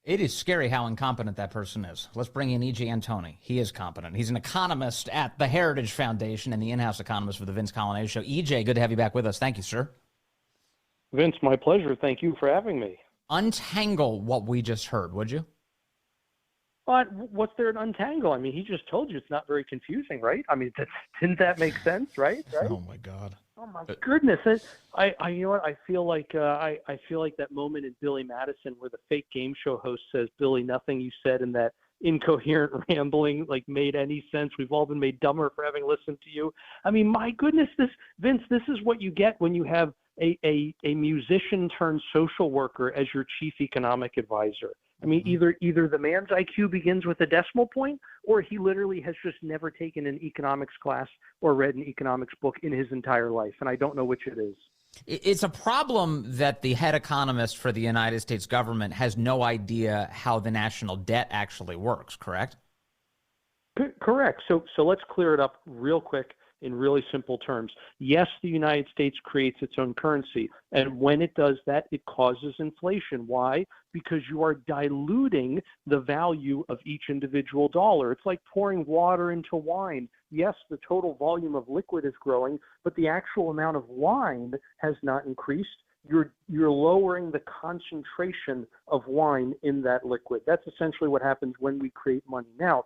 It is scary how incompetent that person is. Let's bring in EJ Antoni. He is competent. He's an economist at the Heritage Foundation and the in-house economist for the Vince Coglianese Show. EJ, good to have you back with us. Thank you, sir. Vince, my pleasure. Thank you for having me. Untangle what we just heard, would you? But what's there to untangle? I mean, he just told you it's not very confusing, right? I mean, didn't that make sense, right? Oh my God. Oh my goodness! You know what? I feel like I feel like that moment in Billy Madison where the fake game show host says, "Billy, nothing you said in that incoherent rambling made any sense. We've all been made dumber for having listened to you." I mean, my goodness, Vince, this is what you get when you have a musician turned social worker as your chief economic advisor. I mean, either the man's IQ begins with a decimal point, or he literally has just never taken an economics class or read an economics book in his entire life, and I don't know which it is. It's a problem that the head economist for the United States government has no idea how the national debt actually works, correct? Correct. So let's clear it up real quick in really simple terms. Yes, the United States creates its own currency, and when it does that, it causes inflation. Why? Because you are diluting the value of each individual dollar. It's like pouring water into wine. Yes, the total volume of liquid is growing, but the actual amount of wine has not increased. You're lowering the concentration of wine in that liquid. That's essentially what happens when we create money. Now,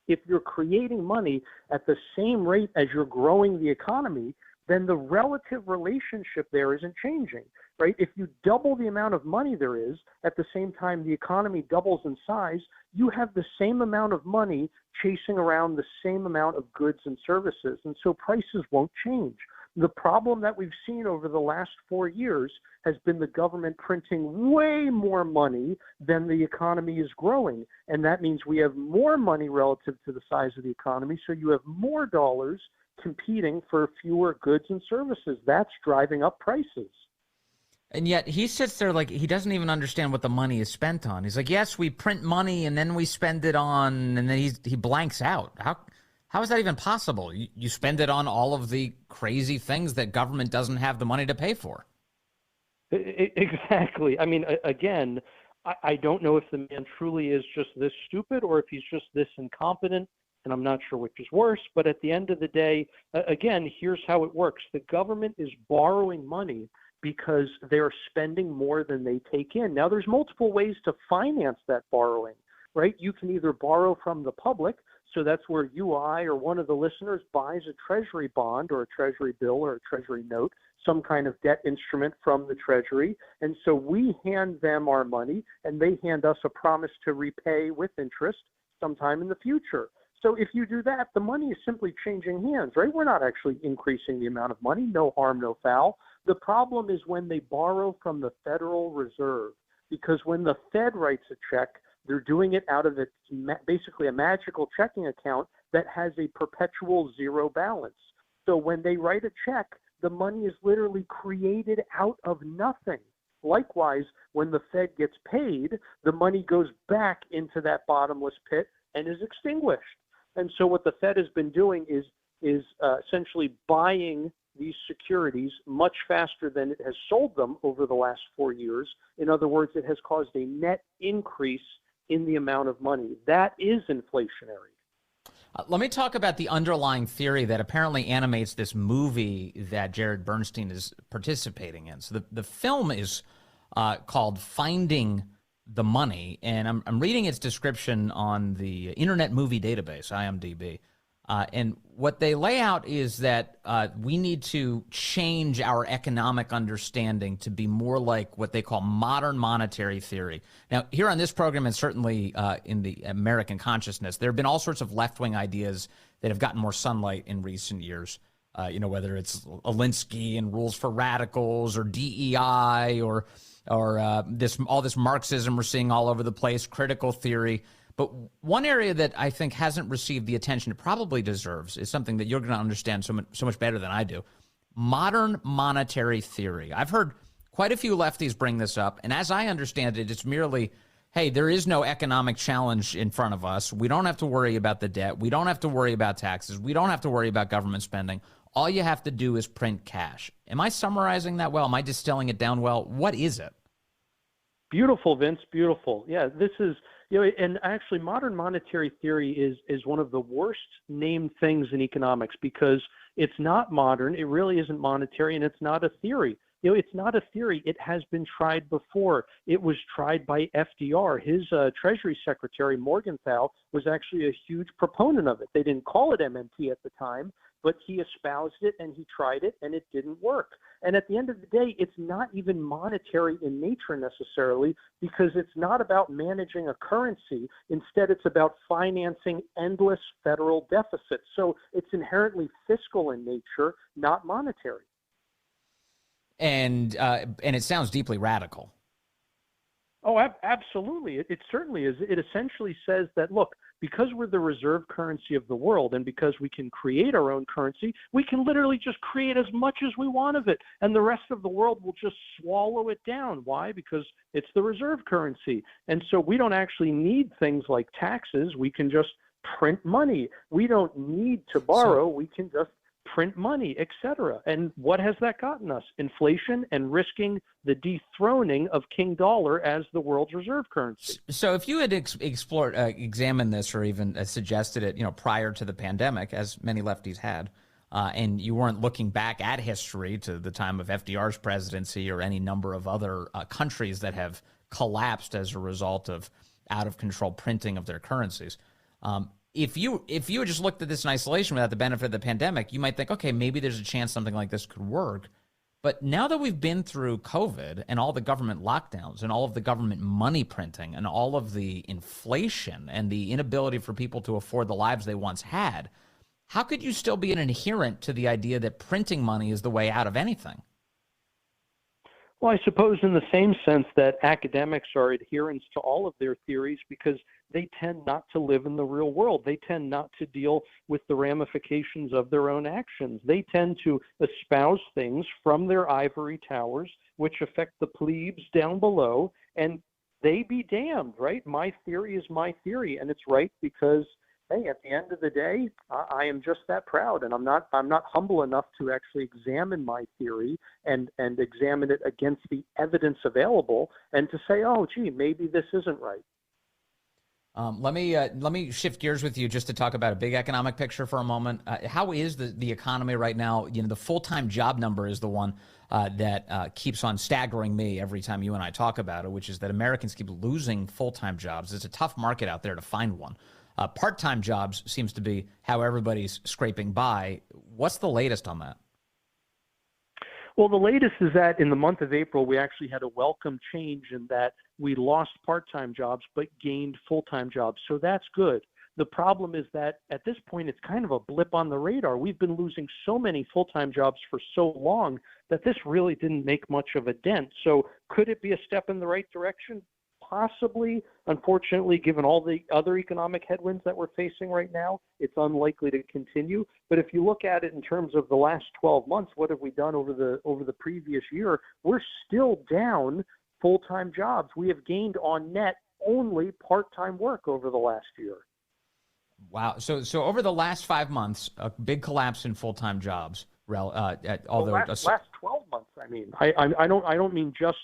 if you're creating money at the same rate as you're growing the economy, then the relative relationship there isn't changing, right? If you double the amount of money there is, at the same time the economy doubles in size, you have the same amount of money chasing around the same amount of goods and services, and so prices won't change. The problem that we've seen over the last 4 years has been the government printing way more money than the economy is growing. And that means we have more money relative to the size of the economy. So you have more dollars competing for fewer goods and services. That's driving up prices. And yet he sits there like he doesn't even understand what the money is spent on. He's like, yes, we print money and then we spend it on, and then he blanks out. How is that even possible? You spend it on all of the crazy things that government doesn't have the money to pay for. Exactly. I mean, again, I don't know if the man truly is just this stupid or if he's just this incompetent, and I'm not sure which is worse. But at the end of the day, again, here's how it works. The government is borrowing money because they're spending more than they take in. Now, there's multiple ways to finance that borrowing, right? You can either borrow from the public. So that's where you, I, or one of the listeners buys a treasury bond or a treasury bill or a treasury note, some kind of debt instrument from the treasury. And so we hand them our money and they hand us a promise to repay with interest sometime in the future. So if you do that, the money is simply changing hands, right? We're not actually increasing the amount of money. No harm, no foul. The problem is when they borrow from the Federal Reserve, because when the Fed writes a check, they're doing it out of basically a magical checking account that has a perpetual zero balance. So when they write a check, the money is literally created out of nothing. Likewise, when the Fed gets paid, the money goes back into that bottomless pit and is extinguished. And so what the Fed has been doing is essentially buying these securities much faster than it has sold them over the last 4 years. In other words, it has caused a net increase in the amount of money. That is inflationary. Let me talk about the underlying theory that apparently animates this movie that Jared Bernstein is participating in. So the film is called Finding the Money, and I'm reading its description on the Internet Movie Database, IMDb. And what they lay out is that we need to change our economic understanding to be more like what they call modern monetary theory. Now, here on this program, and certainly in the American consciousness, there have been all sorts of left-wing ideas that have gotten more sunlight in recent years. Whether it's Alinsky and rules for radicals or DEI or all this Marxism we're seeing all over the place, critical theory. But one area that I think hasn't received the attention it probably deserves is something that you're going to understand so much better than I do. Modern monetary theory. I've heard quite a few lefties bring this up, and as I understand it, it's merely, hey, there is no economic challenge in front of us. We don't have to worry about the debt. We don't have to worry about taxes. We don't have to worry about government spending. All you have to do is print cash. Am I summarizing that well? Am I distilling it down well? What is it? Beautiful, Vince. Beautiful. Yeah, this is, and actually modern monetary theory is one of the worst named things in economics because it's not modern, it really isn't monetary, and it's not a theory. It's not a theory. It has been tried before. It was tried by FDR. His Treasury Secretary, Morgenthau, was actually a huge proponent of it. They didn't call it MMT at the time, but he espoused it and he tried it and it didn't work. And at the end of the day, it's not even monetary in nature necessarily because it's not about managing a currency. Instead, it's about financing endless federal deficits. So it's inherently fiscal in nature, not monetary. And it sounds deeply radical. Oh, absolutely. It certainly is. It essentially says that, look, because we're the reserve currency of the world and because we can create our own currency, we can literally just create as much as we want of it. And the rest of the world will just swallow it down. Why? Because it's the reserve currency. And so we don't actually need things like taxes. We can just print money. We don't need to borrow. We can just print money, et cetera. And what has that gotten us? Inflation and risking the dethroning of King Dollar as the world's reserve currency. So if you had examined this or even suggested it, prior to the pandemic, as many lefties had, and you weren't looking back at history to the time of FDR's presidency or any number of other countries that have collapsed as a result of out of control printing of their currencies, if you had just looked at this in isolation without the benefit of the pandemic, you might think, okay, maybe there's a chance something like this could work. But now that we've been through COVID and all the government lockdowns and all of the government money printing and all of the inflation and the inability for people to afford the lives they once had, how could you still be an adherent to the idea that printing money is the way out of anything? Well, I suppose in the same sense that academics are adherents to all of their theories because they tend not to live in the real world. They tend not to deal with the ramifications of their own actions. They tend to espouse things from their ivory towers, which affect the plebes down below, and they be damned, right? My theory is my theory, and it's right because, hey, at the end of the day, I am just that proud, and I'm not humble enough to actually examine my theory and examine it against the evidence available and to say, oh, gee, maybe this isn't right. Let me shift gears with you just to talk about a big economic picture for a moment. How is the economy right now? The full-time job number is the one that keeps on staggering me every time you and I talk about it, which is that Americans keep losing full-time jobs. It's a tough market out there to find one. Part-time jobs seems to be how everybody's scraping by. What's the latest on that? Well, the latest is that in the month of April, we actually had a welcome change in that we lost part-time jobs but gained full-time jobs. So that's good. The problem is that at this point, it's kind of a blip on the radar. We've been losing so many full-time jobs for so long that this really didn't make much of a dent. So could it be a step in the right direction? Possibly. Unfortunately, given all the other economic headwinds that we're facing right now, it's unlikely to continue. But if you look at it in terms of the last 12 months, what have we done over the previous year? We're still down full-time jobs. We have gained on net only part-time work over the last year. Wow. So over the last 5 months, a big collapse in full-time jobs. Last 12 months. I mean, I don't mean just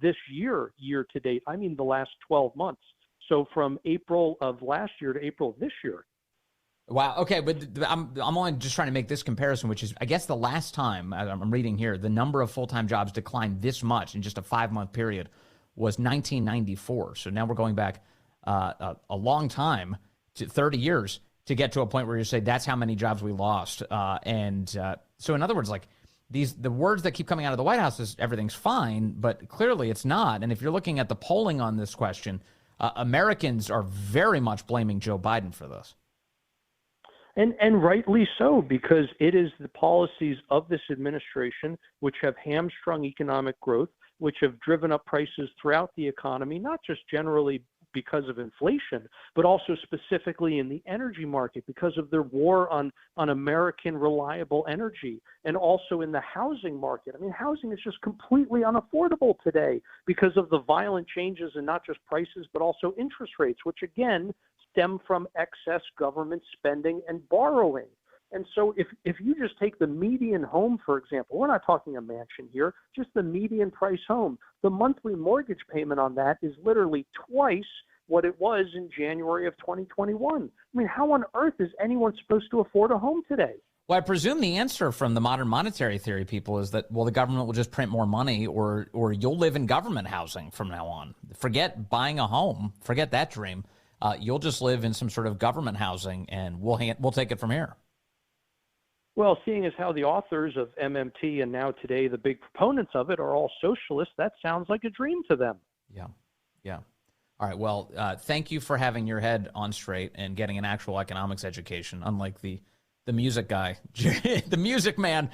this year to date. I mean the last 12 months. So from April of last year to April of this year. Wow. Okay, but I'm only just trying to make this comparison, which is, I guess, the last time I'm reading here, the number of full-time jobs declined this much in just a 5-month period was 1994. So now we're going back a long time, to 30 years, to get to a point where you say that's how many jobs we lost. So in other words, like the words that keep coming out of the White House is everything's fine, but clearly it's not. And if you're looking at the polling on this question, Americans are very much blaming Joe Biden for this. And rightly so, because it is the policies of this administration which have hamstrung economic growth, which have driven up prices throughout the economy, not just generally because of inflation, but also specifically in the energy market because of their war on American reliable energy, and also in the housing market. I mean, housing is just completely unaffordable today because of the violent changes in not just prices, but also interest rates, which again stem from excess government spending and borrowing. And so if you just take the median home, for example, we're not talking a mansion here, just the median price home, the monthly mortgage payment on that is literally twice what it was in January of 2021. I mean, how on earth is anyone supposed to afford a home today? Well, I presume the answer from the modern monetary theory people is that, well, the government will just print more money, or you'll live in government housing from now on. Forget buying a home. Forget that dream. You'll just live in some sort of government housing, and we'll take it from here. Well, seeing as how the authors of MMT and now today the big proponents of it are all socialists, that sounds like a dream to them. Yeah. All right. Well, thank you for having your head on straight and getting an actual economics education, unlike the music guy, the music man,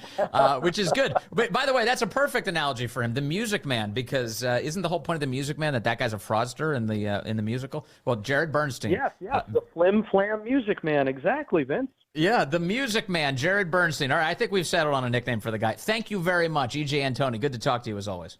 which is good. But by the way, that's a perfect analogy for him, the music man, because isn't the whole point of the music man that guy's a fraudster in the musical? Well, Jared Bernstein. Yes, the flim flam music man. Exactly, Vince. Yeah, the music man, Jared Bernstein. All right, I think we've settled on a nickname for the guy. Thank you very much, EJ Antoni. Good to talk to you as always.